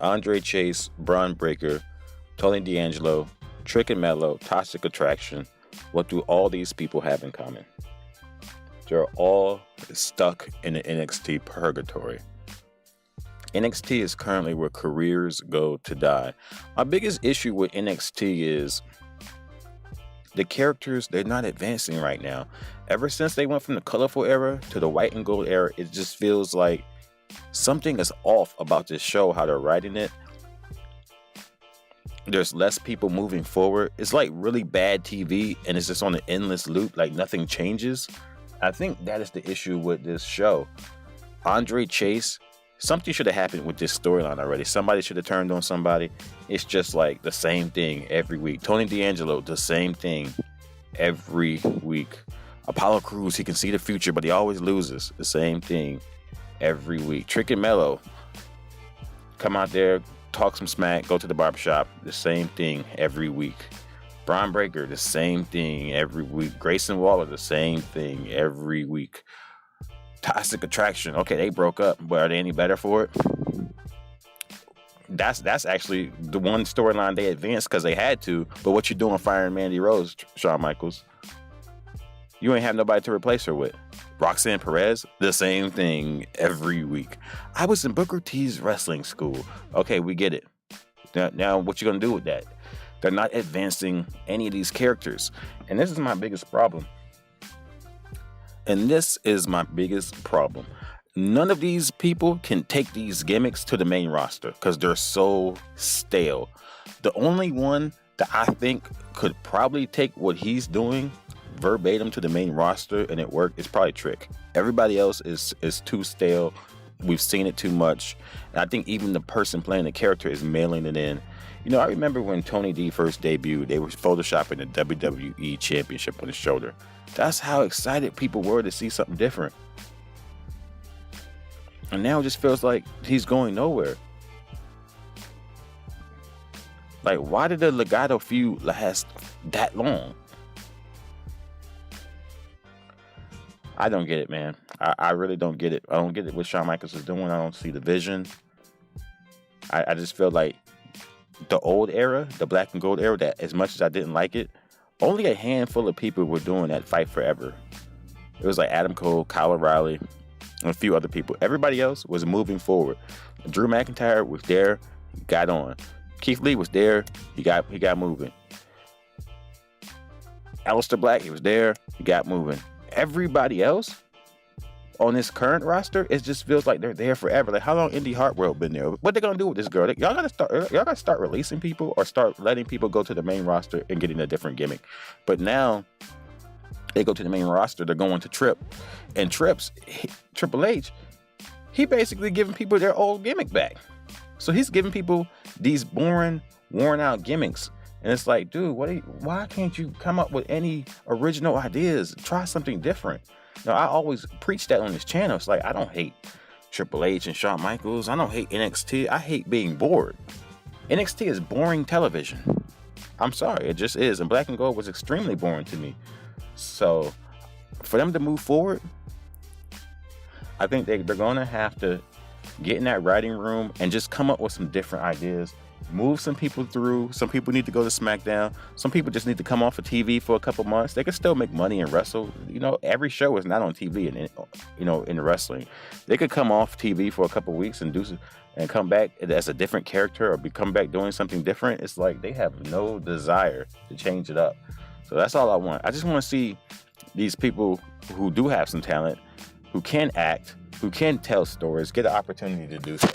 Andre Chase, Braun Breaker, Tony D'Angelo, Trick and Mello, Toxic Attraction. What do all these people have in common? They're all stuck in the NXT purgatory. NXT is currently where careers go to die. My biggest issue with NXT is the characters, they're not advancing right now. Ever since they went from the colorful era to the white and gold era, it just feels like something is off about this show, how they're writing it. There's less people moving forward. It's like really bad TV, and it's just on an endless loop, like nothing changes. I think that is the issue with this show. Andre Chase, something should have happened with this storyline already. Somebody should have turned on somebody. It's just like the same thing every week. Tony D'Angelo, the same thing every week. Apollo Crews, he can see the future, but he always loses. The same thing every week. Trick and Mello, come out there, talk some smack, go to the barbershop. The same thing every week. Braun Breaker, the same thing every week. Grayson Waller, the same thing every week. Toxic Attraction, okay, they broke up, but are they any better for it? That's actually the one storyline they advanced because they had to. But what you doing firing Mandy Rose, Shawn Michaels? You ain't have nobody to replace her with. Roxanne Perez, the same thing every week. I was in Booker T's wrestling school. Okay, we get it. Now what you gonna do with that? They're not advancing any of these characters. And this is my biggest problem. None of these people can take these gimmicks to the main roster because they're so stale. The only one that I think could probably take what he's doing verbatim to the main roster and it work is probably Trick. Everybody else is too stale. We've seen it too much. And I think even the person playing the character is mailing it in. You know, I remember when Tony D first debuted, they were photoshopping the WWE Championship on his shoulder. That's how excited people were to see something different. And now it just feels like he's going nowhere. Like, why did the Legato feud last that long? I don't get it, man. I really don't get it. I don't get it what Shawn Michaels is doing. I don't see the vision. I just feel like the old era, the black and gold era, that as much as I didn't like it, only a handful of people were doing that fight forever. It was like Adam Cole, Kyle O'Reilly, and a few other people. Everybody else was moving forward. Drew McIntyre was there, he got on. Keith Lee was there, he got moving. Aleister Black, he was there, he got moving. Everybody else on this current roster, it just feels like they're there forever. Like, how long Indy Hartwell been there? What they gonna do with this girl? Y'all gotta start releasing people or start letting people go to the main roster and getting a different gimmick. But now they go to the main roster, they're going to Triple H, he basically giving people their old gimmick back. So he's giving people these boring, worn out gimmicks. And it's like, dude, why can't you come up with any original ideas? Try something different. Now, I always preach that on this channel. It's like, I don't hate Triple H and Shawn Michaels. I don't hate NXT. I hate being bored. NXT is boring television. I'm sorry, it just is. And Black and Gold was extremely boring to me. So, for them to move forward, I think they're going to have to get in that writing room and just come up with some different ideas. Move some people through. Some people need to go to SmackDown. Some people just need to come off of TV for a couple months. They can still make money and wrestle. You know, every show is not on TV in wrestling. They could come off TV for a couple weeks and come back as a different character or come back doing something different. It's like they have no desire to change it up. So that's all I want. I just want to see these people who do have some talent, who can act, who can tell stories, get an opportunity to do so.